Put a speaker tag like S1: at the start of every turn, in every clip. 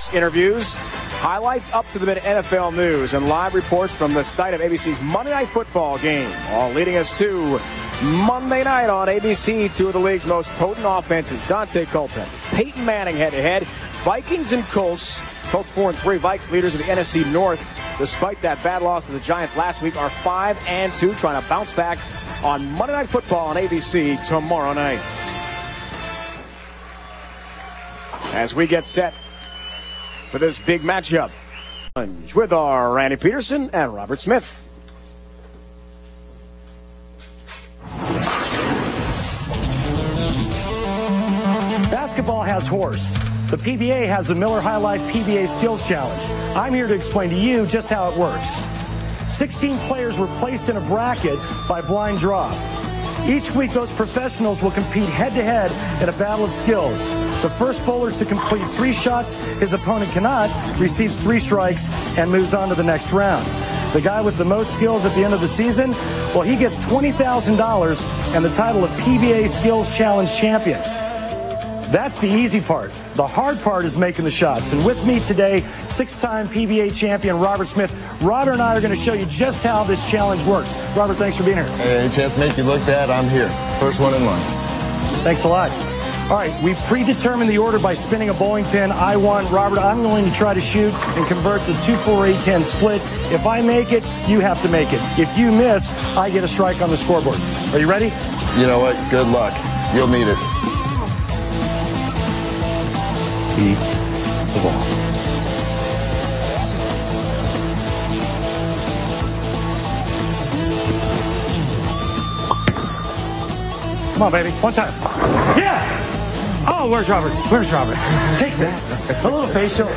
S1: Voss interviews, highlights up to the minute NFL news, and live reports from the site of ABC's Monday Night Football game. All leading us to Monday night on ABC, two of the league's most potent offenses. Dante Culpepper, Peyton Manning head-to-head. Vikings and Colts. Colts 4-3. Vikes leaders of the NFC North. Despite that bad loss to the Giants last week, are 5-2, trying to bounce back on Monday Night Football on ABC tomorrow night. As we get set for this big matchup with our Randy Peterson and Robert Smith.
S2: Basketball has horse. The PBA has the Miller High Life PBA Skills Challenge. I'm here to explain to you just how it works. 16 players were placed in a bracket by blind draw. Each week, those professionals will compete head-to-head in a battle of skills. The first bowler to complete 3 shots his opponent cannot receives 3 strikes and moves on to the next round. The guy with the most skills at the end of the season, well, he gets $20,000 and the title of PBA Skills Challenge champion. That's the easy part. The hard part is making the shots. And with me today, 6-time PBA champion Robert Smith. Robert and I are going to show you just how this challenge works. Robert, thanks for being here.
S3: Hey, any chance to make you look bad? I'm here. First one in line.
S2: Thanks a lot. All right, we predetermined the order by spinning a bowling pin. I won. Robert, I'm going to try to shoot and convert the 2-4-8-10 split. If I make it, you have to make it. If you miss, I get a strike on the scoreboard. Are you ready?
S3: You know what? Good luck. You'll need it.
S2: Beat the ball. Come on, baby. One time. Yeah! Oh, where's Robert? Where's Robert? Take that. A little facial.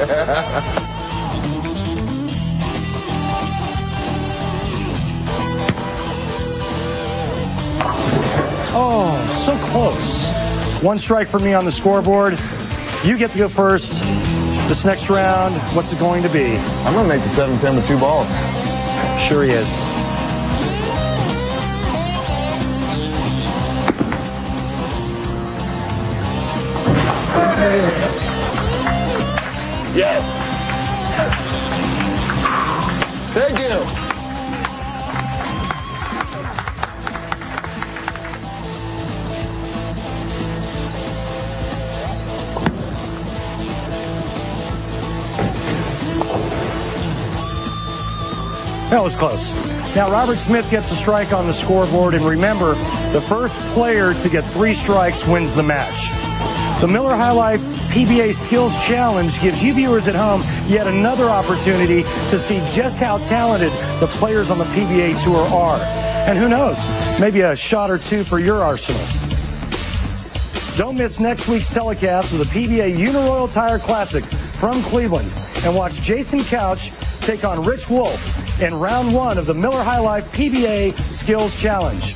S2: Oh, so close. 1 strike for me on the scoreboard. You get to go first. This next round, what's it going to be?
S3: I'm going to make the 7-10 with 2 balls.
S2: Sure he is.
S3: Yes! Yes! Thank you!
S2: That was close. Now, Robert Smith gets a strike on the scoreboard, and remember, the first player to get 3 strikes wins the match. The Miller High Life PBA Skills Challenge gives you viewers at home yet another opportunity to see just how talented the players on the PBA Tour are. And who knows, maybe a shot or 2 for your arsenal. Don't miss next week's telecast of the PBA Uniroyal Tire Classic from Cleveland, and watch Jason Couch take on Rich Wolf in round 1 of the Miller High Life PBA Skills Challenge.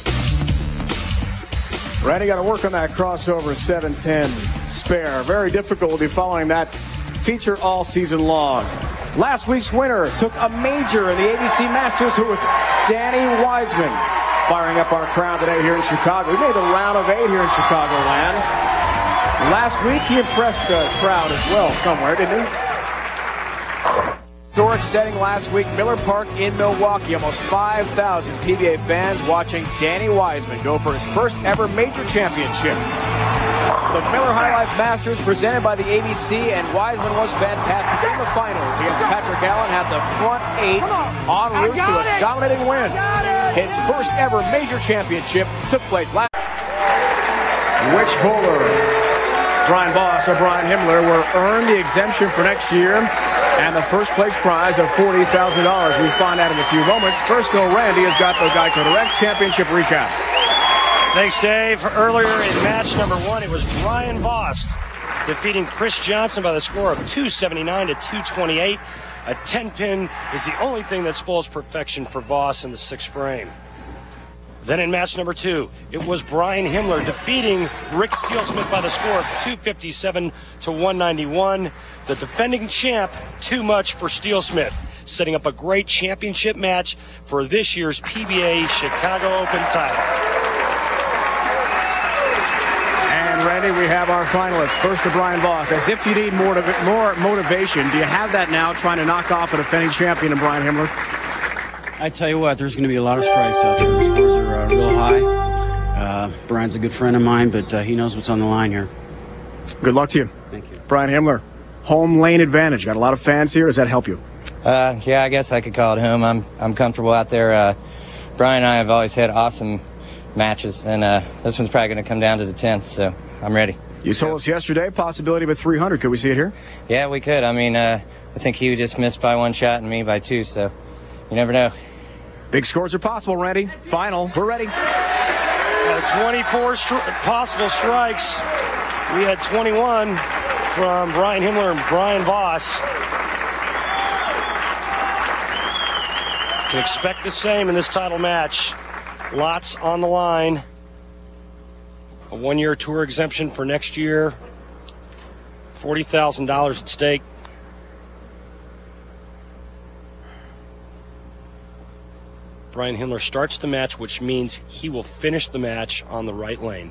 S1: Randy got to work on that crossover 7-10 spare. Very difficult. We'll be following that feature all season long. Last week's winner took a major in the ABC Masters, who was Danny Wiseman. Firing up our crowd today here in Chicago. He made the round of 8 here in Chicagoland. Last week he impressed the crowd as well somewhere, didn't he? Historic setting last week, Miller Park in Milwaukee. Almost 5,000 PBA fans watching Danny Wiseman go for his first ever major championship. The Miller High Life Masters presented by the ABC, and Wiseman was fantastic in the finals against Patrick Allen. Had the front 8 en route to a dominating win. His first ever major championship took place last. Which bowler, Brian Voss or Brian Himmler, will earn the exemption for next year and the first place prize of $40,000. We find out in a few moments. First, though, Randy has got the Geico Direct Championship recap.
S2: Thanks, Dave. Earlier in match number 1, it was Brian Voss defeating Chris Johnson by the score of 279 to 228. A 10-pin is the only thing that spoils perfection for Voss in the 6th frame. Then in match number 2, it was Brian Himmler defeating Rick Steelsmith by the score of 257 to 191. The defending champ, too much for Steelsmith, setting up a great championship match for this year's PBA Chicago Open title.
S1: And Randy Randy, we have our finalists. First to Brian Voss. As if you need more motivation, do you have that now trying to knock off a defending champion in Brian Himmler?
S4: I tell you what, there's going to be a lot of strikes out there. The scores are real high. Brian's a good friend of mine, but he knows what's on the line here.
S1: Good luck to you.
S4: Thank you.
S1: Brian Himmler, home lane advantage. Got a lot of fans here. Does that help you?
S5: Yeah, I guess I could call it home. I'm comfortable out there. Brian and I have always had awesome matches, and this one's probably going to come down to the 10th, so I'm ready.
S1: You told us yesterday possibility of a 300. Could we see it here?
S5: Yeah, we could. I mean, I think he just missed by 1 shot and me by 2, so you never know.
S1: Big scores are possible, Randy. Final. We're ready.
S2: 24 possible strikes. We had 21 from Brian Himmler and Brian Voss. Can expect the same in this title match. Lots on the line. A 1-year tour exemption for next year. $40,000 at stake. Brian Himmler starts the match, which means he will finish the match on the right lane.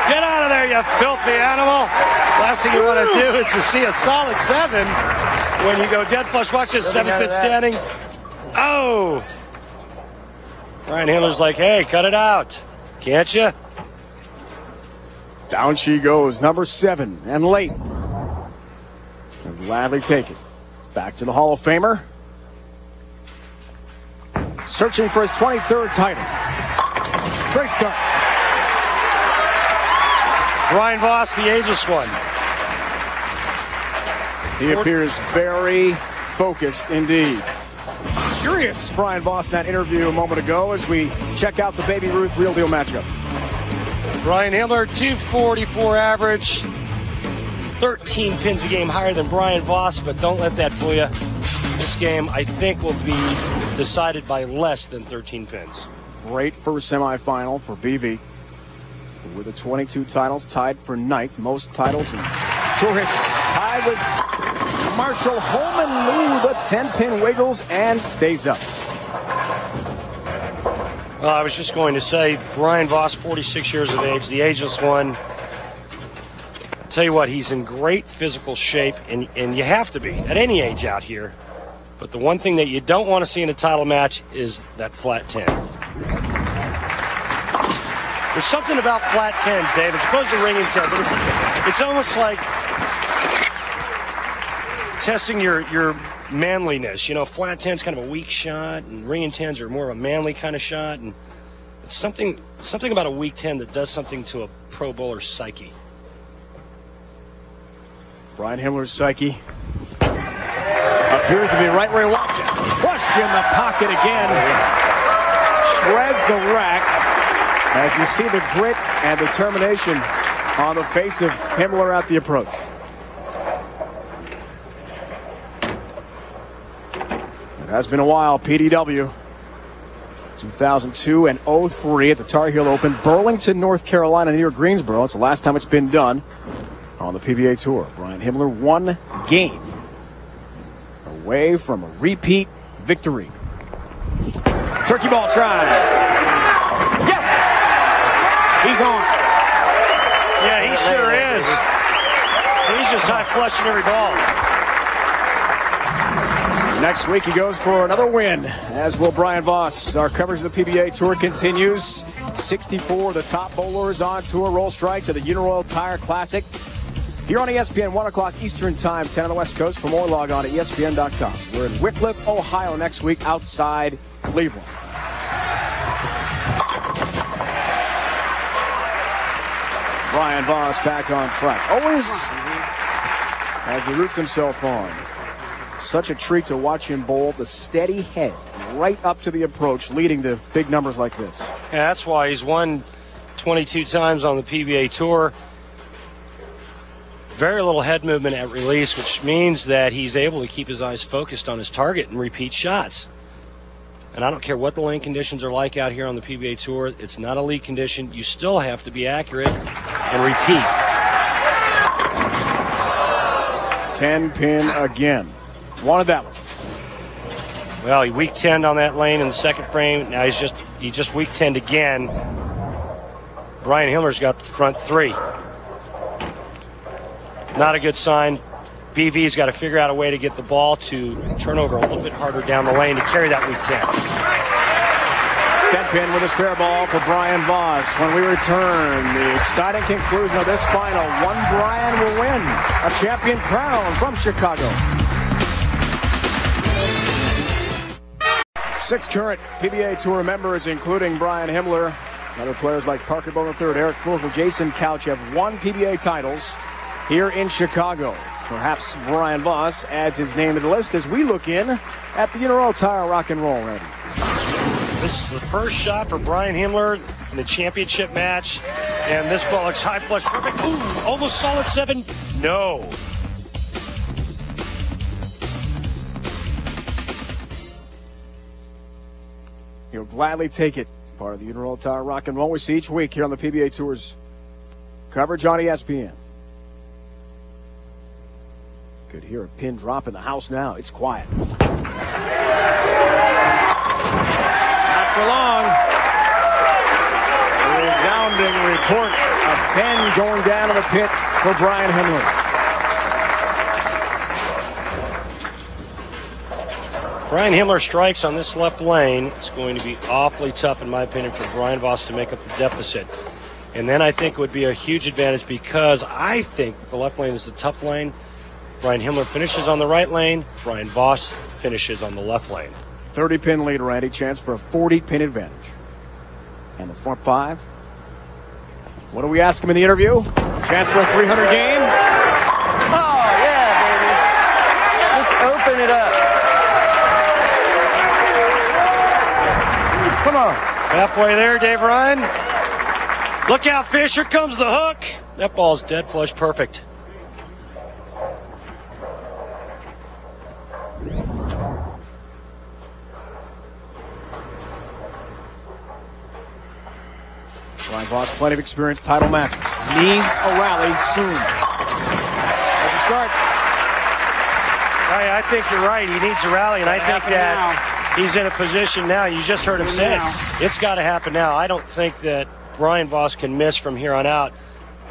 S2: Get out of there, you filthy animal. Last thing you want to do is to see a solid 7 when you go dead flush. Watch this, 7-pit standing. Oh! Brian Himmler's like, hey, cut it out. Can't you?
S1: Down she goes, number 7, and late. He'll gladly take it. Back to the Hall of Famer. Searching for his 23rd title. Great start.
S2: Brian Voss, the ageless one.
S1: He appears very focused indeed. Serious Brian Voss in that interview a moment ago as we check out the Baby Ruth Real Deal matchup.
S2: Brian Himmler, 244 average. 13 pins a game higher than Brian Voss, but don't let that fool you. This game, I think, will be decided by less than 13 pins.
S1: Great first semifinal for BV. With the 22 titles, tied for 9th. Most titles in tour history. Tied with Marshall Holman. Lou, the 10-pin wiggles and stays up.
S2: Well, I was just going to say, Brian Voss, 46 years of age, the ageless one. I'll tell you what, he's in great physical shape, and you have to be at any age out here. But the one thing that you don't want to see in a title match is that flat 10. There's something about flat 10s, Dave, as opposed to ringing 10s. It's almost like testing your manliness. You know, flat 10's kind of a weak shot, and ringing 10s are more of a manly kind of shot. And it's something about a weak 10 that does something to a pro bowler's psyche.
S1: Brian Himmler's psyche appears to be right where he wants it. Push in the pocket again. Shreds the rack. As you see the grit and determination on the face of Himmler at the approach. It has been a while. PDW 2002 and 03 at the Tar Heel Open, Burlington, North Carolina, near Greensboro. It's the last time it's been done on the PBA Tour. Brian Himmler, 1 game away from a repeat victory. Turkey ball try. Yes! He's on.
S2: Yeah, he sure is. He's just high flushing every ball.
S1: Next week he goes for another win, as will Brian Voss. Our coverage of the PBA Tour continues. 64 the top bowlers on tour. Roll strikes at the Uniroyal Tire Classic. Here on ESPN, 1 o'clock Eastern Time, 10 on the West Coast. For more, log on to ESPN.com. We're in Wickliffe, Ohio next week, outside Cleveland. Brian Voss back on track. Always, as he roots himself on. Such a treat to watch him bowl. The steady head right up to the approach, leading to big numbers like this.
S2: Yeah, that's why he's won 22 times on the PBA Tour. Very little head movement at release, which means that he's able to keep his eyes focused on his target and repeat shots. And I don't care what the lane conditions are like out here on the PBA Tour. It's not a lead condition. You still have to be accurate and repeat.
S1: 10-pin again. Wanted that one.
S6: Well, he weak 10 on that lane in the second frame. Now he just weak 10 again. Brian Himmler's got the front 3. Not a good sign. BV's got to figure out a way to get the ball to turn over a little bit harder down the lane to carry that weak 10.
S1: 10-pin with a spare ball for Brian Voss. When we return, the exciting conclusion of this final. One Brian will win a champion crown from Chicago. 6 current PBA Tour members, including Brian Himmler. Other players like Parker Bowen III, Eric Vogel, Jason Couch have won PBA titles here in Chicago. Perhaps Brian Voss adds his name to the list as we look in at the Uniroyal Tire Rock and Roll Ready.
S6: This is the first shot for Brian Himmler in the championship match. And this ball looks high flush. Perfect. Ooh, almost solid 7. No.
S1: He'll gladly take it. Part of the Uniroyal Tire Rock and Roll we see each week here on the PBA Tour's coverage on ESPN. Could hear a pin drop in the house now. It's quiet. Not for long. A resounding report of 10 going down to the pit for Brian Himmler.
S6: Brian Himmler strikes on this left lane. It's going to be awfully tough, in my opinion, for Brian Voss to make up the deficit. And then I think it would be a huge advantage because I think the left lane is the tough lane. Brian Himmler finishes on the right lane. Brian Voss finishes on the left lane.
S1: 30-pin lead, Randy. Chance for a 40-pin advantage. And the front 5. What do we ask him in the interview? Chance for a 300 game?
S3: Oh, yeah, baby. Just open it up. Come on.
S6: Halfway there, Dave Ryan. Look out, fish. Here comes the hook. That ball's dead flush perfect.
S1: Brian Voss, plenty of experience, title matches. Needs a rally soon. As a start.
S6: I think you're right. He needs a rally, and I think that he's in a position now. You just heard him say it. It's got to happen now. I don't think that Brian Voss can miss from here on out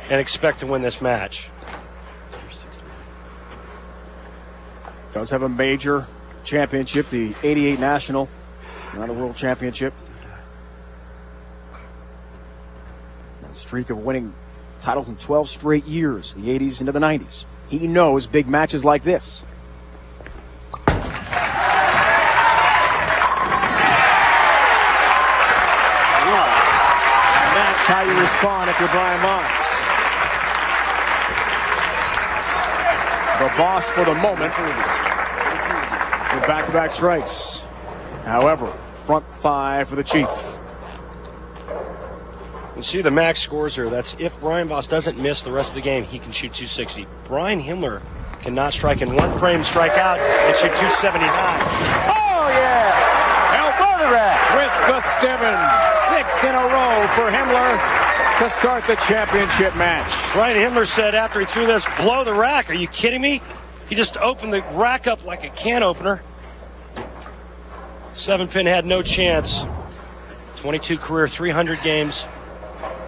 S6: and expect to win this match.
S1: Does have a major championship, the 88 National, not a World Championship. A streak of winning titles in 12 straight years, the 80s into the 90s. He knows big matches like this. How you respond if you're Brian Voss. The boss for the moment with back-to-back strikes. However, front 5 for the Chief.
S6: You see the max scores here. That's if Brian Voss doesn't miss the rest of the game, he can shoot 260. Brian Himmler cannot strike in one frame, strike out, and shoot 279.
S3: Oh, yeah.
S1: With the 6 in a row for Himmler to start the championship match.
S6: Brian Himmler said after he threw this, blow the rack. Are you kidding me? He just opened the rack up like a can opener. 7-pin had no chance. 22 career, 300 games.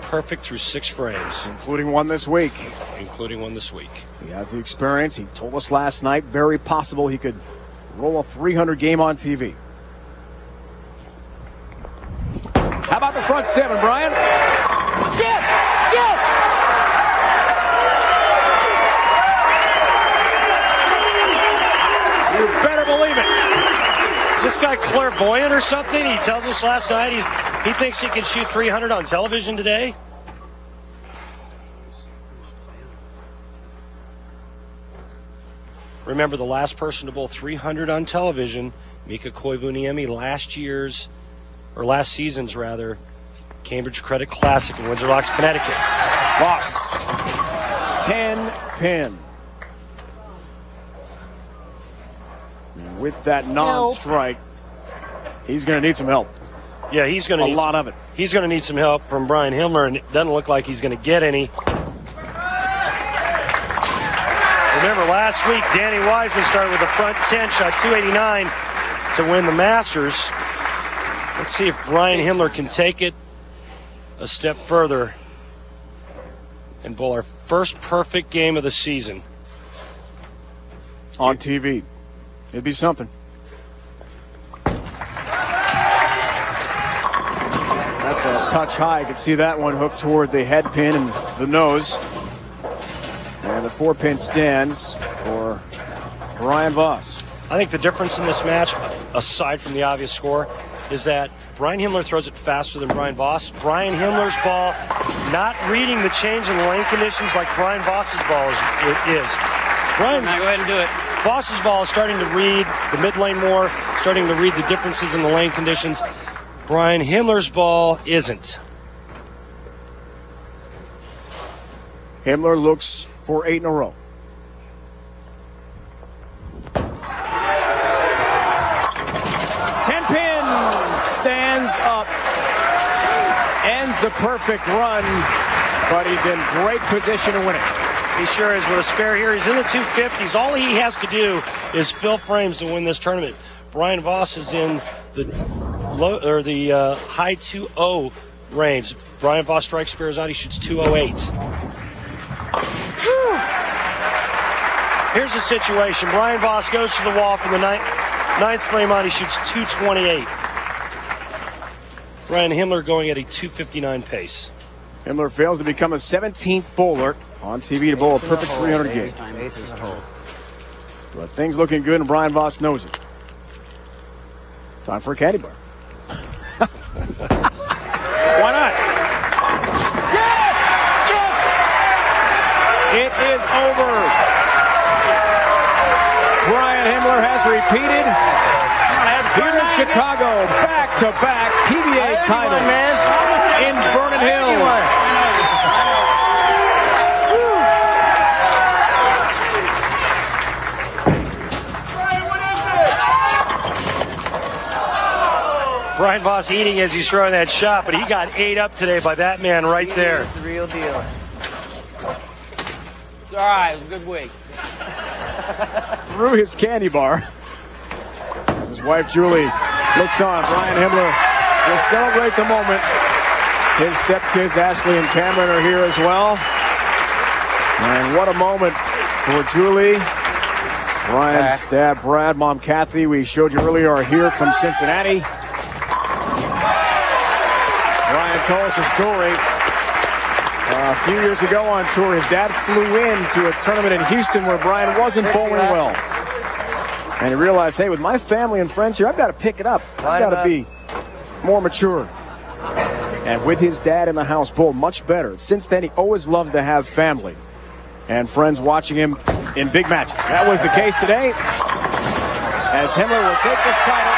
S6: Perfect through 6 frames.
S1: Including one this week.
S6: He
S1: has the experience. He told us last night, very possible he could roll a 300 game on TV. How about the front 7, Brian?
S3: Yes! Yes!
S1: You better believe it.
S6: Is this guy clairvoyant or something? He tells us last night he thinks he can shoot 300 on television today. Remember, the last person to bowl 300 on television, Mika Koivuniemi, last season's Cambridge Credit Classic in Windsor Locks, Connecticut.
S1: Voss, 10-pin. With that non-strike, he's going to need some help.
S6: Yeah, he's going to need a lot of it. He's going to need some help from Brian Himmler, and it doesn't look like he's going to get any. Remember, last week, Danny Wiseman started with a front 10, shot 289 to win the Masters. Let's see if Brian Himmler can take it a step further and bowl our first perfect game of the season.
S1: On TV. It'd be something. That's a touch high. You can see that one hooked toward the head pin and the nose. And the 4-pin stands for Brian Voss.
S6: I think the difference in this match, aside from the obvious score, is that Brian Himmler throws it faster than Brian Voss. Brian Himmler's ball not reading the change in lane conditions like Brian Voss's ball is. Brian's,
S4: go ahead and do it.
S6: Voss's ball is starting to read the mid lane more, starting to read the differences in the lane conditions. Brian Himmler's ball isn't.
S1: Himmler looks for 8 in a row. Stands up, ends the perfect run, but he's in great position to win it.
S6: He sure is with a spare here. He's in the 250s. All he has to do is fill frames to win this tournament. Brian Voss is in the low or the high 2-0 range. Brian Voss strikes spares out. He shoots 208. Here's the situation. Brian Voss goes to the wall from the ninth frame on. He shoots 228. Brian Himmler going at a 259 pace.
S1: Himmler fails to become a 17th bowler on TV to bowl a perfect 300 game. But things looking good, and Brian Voss knows it. Time for a caddy bar. Why not? Yes! Yes! It is over. Brian Himmler has repeated here in Chicago, back-to-back PBA titles in Vernon Hills.
S6: Brian Voss eating as he's throwing that shot, but he got ate up today by that man right there.
S3: It's the real deal.
S4: All right, it was a good week.
S1: Through his candy bar. His wife Julie looks on. Brian Himmler will celebrate the moment. His stepkids Ashley and Cameron are here as well. And what a moment for Julie. Brian's dad Brad, mom Kathy, we showed you earlier, are here from Cincinnati. Brian told us a story. A few years ago on tour, his dad flew in to a tournament in Houston where Brian wasn't bowling well. And he realized, hey, with my family and friends here, I've got to pick it up. I've got to be more mature. And with his dad in the house, bowled much better. Since then, he always loves to have family and friends watching him in big matches. That was the case today, as Himmler will take this title.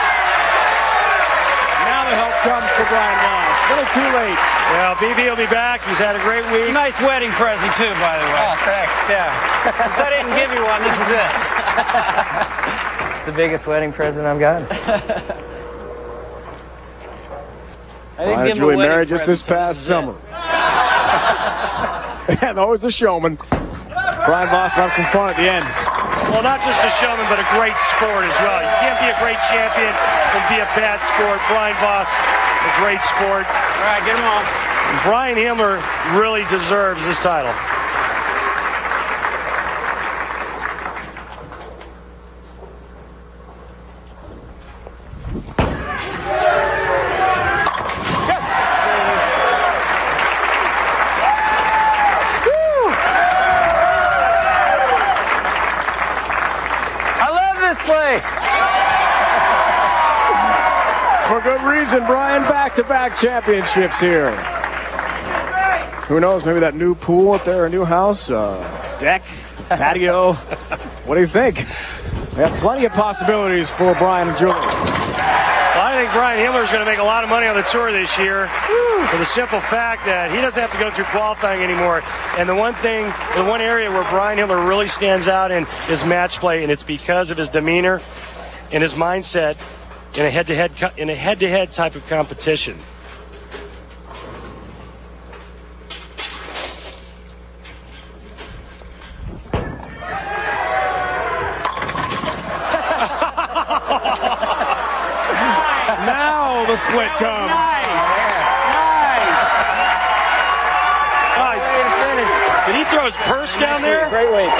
S1: Now the help comes for Brian Voss. A little too late.
S6: Well, BB will be back. He's had a great week.
S4: Nice wedding present, too, by the way.
S3: Oh, thanks. Yeah.
S4: Since I didn't give you one, this is it.
S3: It's the biggest wedding present I've gotten.
S1: Brian and Julie married just this past summer. And always the showman. Brian Voss will have some fun at the end.
S6: Well, not just a showman, but a great sport as well. You can't be a great champion and be a bad sport. Brian Voss, a great sport.
S4: All right, get him on.
S6: Brian Himmler really deserves this title.
S1: For good reason, Brian. Back-to-back championships here. Who knows, maybe that new pool up there, a new house, deck, patio. What do you think? We have plenty of possibilities for Brian and Julie.
S6: Well, I think Brian Himmler is going to make a lot of money on the tour this year for the simple fact that he doesn't have to go through qualifying anymore. And the one area where Brian Himmler really stands out in is match play, and it's because of his demeanor and his mindset in a head-to-head type of competition.
S1: split comes.
S3: Nice.
S6: Did he throw his purse down there?
S3: Great weight.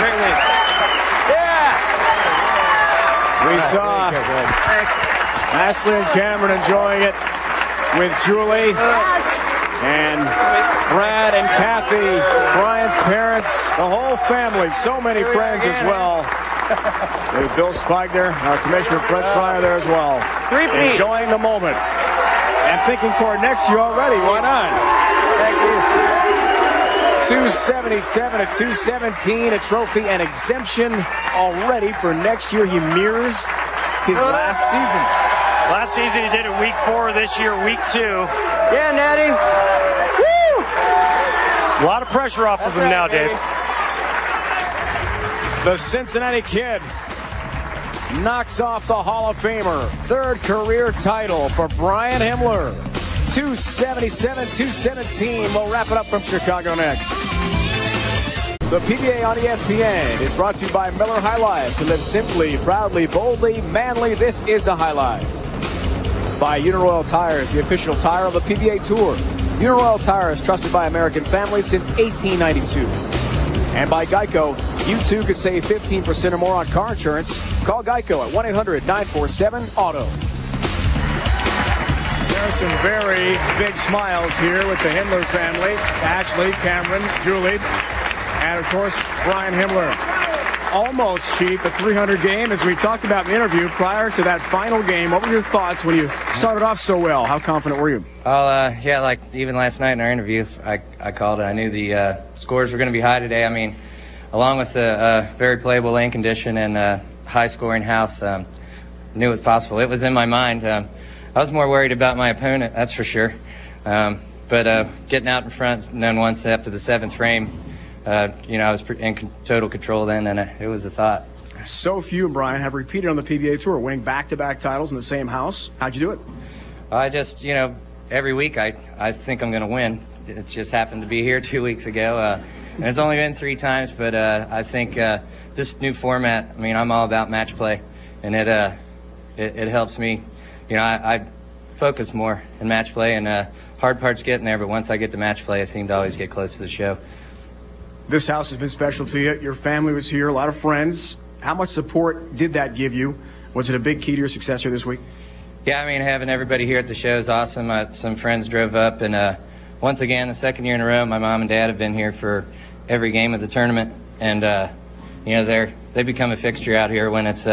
S3: Great weight. Yeah.
S1: We saw Ashley and Cameron enjoying it with Julie and Brad and Kathy, Brian's parents, the whole family, so many friends as well. With Bill Spigner, our Commissioner French Fryer there as well. Enjoying the moment and thinking toward next year already. Why not?
S3: Thank you.
S1: 277 to 217, a trophy and exemption already for next year. He mirrors his last season.
S6: Last season he did it week 4, this year week 2.
S3: Yeah, Natty. Woo!
S6: A lot of pressure off of him now, Dave.
S1: The Cincinnati Kid knocks off the Hall of Famer. 3rd career title for Brian Himmler. 277-217. We'll wrap it up from Chicago next. The PBA on ESPN is brought to you by Miller High Life. To live simply, proudly, boldly, manly, this is the High Life. By Uniroyal Tires, the official tire of the PBA Tour. Uniroyal Tires, trusted by American families since 1892. And by Geico, you too could save 15% or more on car insurance. Call Geico at 1-800-947-AUTO. There are some very big smiles here with the Himmler family. Ashley, Cameron, Julie, and of course, Brian Himmler. Almost, Chief, a 300 game. As we talked about in the interview prior to that final game, what were your thoughts when you started off so well? How confident were you?
S5: Yeah, like even last night in our interview, I called it. I knew the scores were going to be high today. I mean, along with the very playable lane condition and high-scoring house, knew it was possible. It was in my mind. I was more worried about my opponent, that's for sure. But getting out in front, and then once after the 7th frame, I was in total control then, and it was a thought.
S1: So few, Brian, have repeated on the PBA Tour, winning back-to-back titles in the same house. How'd you do it?
S5: I just, every week I think I'm going to win. It just happened to be here 2 weeks ago. And it's only been 3 times, but I think this new format, I mean, I'm all about match play, and it helps me. I focus more in match play, and hard part's getting there, but once I get to match play, I seem to always get close to the show.
S1: This house has been special to you. Your family was here, a lot of friends. How much support did that give you? Was it a big key to your success here this week?
S5: Yeah, I mean, having everybody here at the show is awesome. Some friends drove up, and once again, the 2nd year in a row, my mom and dad have been here for every game of the tournament, and they become a fixture out here when it's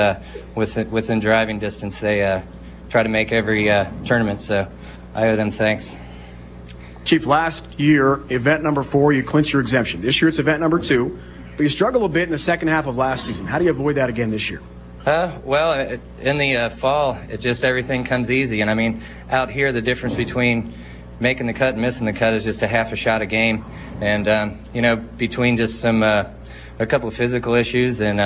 S5: within driving distance. They try to make every tournament, so I owe them thanks.
S1: Chief, last year, event number 4, you clinched your exemption. This year it's event number 2, but you struggled a bit in the second half of last season. How do you avoid that again this year?
S5: Well, in the fall, everything comes easy, and I mean, out here the difference between making the cut and missing the cut is just a half a shot a game, and between just a couple of physical issues and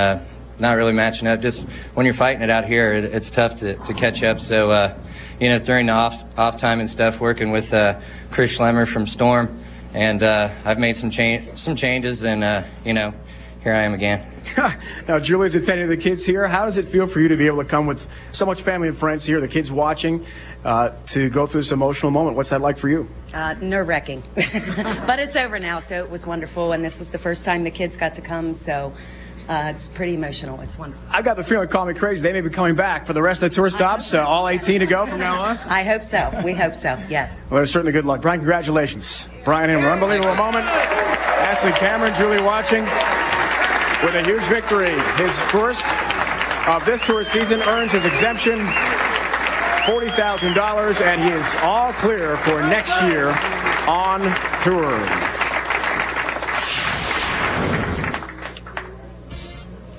S5: not really matching up, just when you're fighting it out here, it's tough to catch up. So during the off time and stuff, working with Chris Schlemmer from Storm, and I've made some changes, and here I am again.
S1: Now, Julie's attending the kids here. How does it feel for you to be able to come with so much family and friends here, the kids watching, to go through this emotional moment? What's that like for you?
S7: Nerve-wracking. But it's over now, so it was wonderful, and this was the first time the kids got to come, so it's pretty emotional. It's wonderful.
S1: I've got the feeling, call me crazy, they may be coming back for the rest of the tour stops, all 18 to go from now on.
S7: I hope so. We hope so, yes.
S1: Well, certainly good luck. Brian, congratulations. Brian Himmler, unbelievable moment. Ashley, Cameron, Julie watching with a huge victory. His first of this tour season, earns his exemption, $40,000, and he is all clear for next year on tour.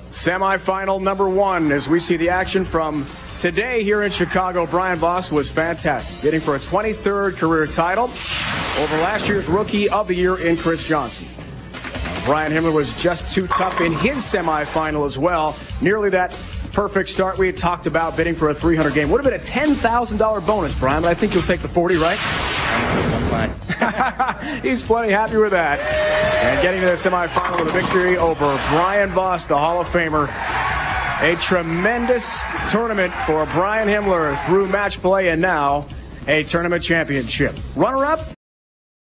S1: Semi-final number 1 as we see the action from today here in Chicago. Brian Voss was fantastic, bidding for a 23rd career title over last year's Rookie of the Year in Chris Johnson. Brian Himmler was just too tough in his semi-final as well. Nearly that perfect start we had talked about, bidding for a 300 game. Would have been a $10,000 bonus, Brian, but I think you'll take the 40, right?
S5: I'm fine.
S1: He's plenty happy with that. And getting to the semifinal with a victory over Brian Voss, the Hall of Famer. A tremendous tournament for Brian Himmler through match play and now a tournament championship. Runner-up,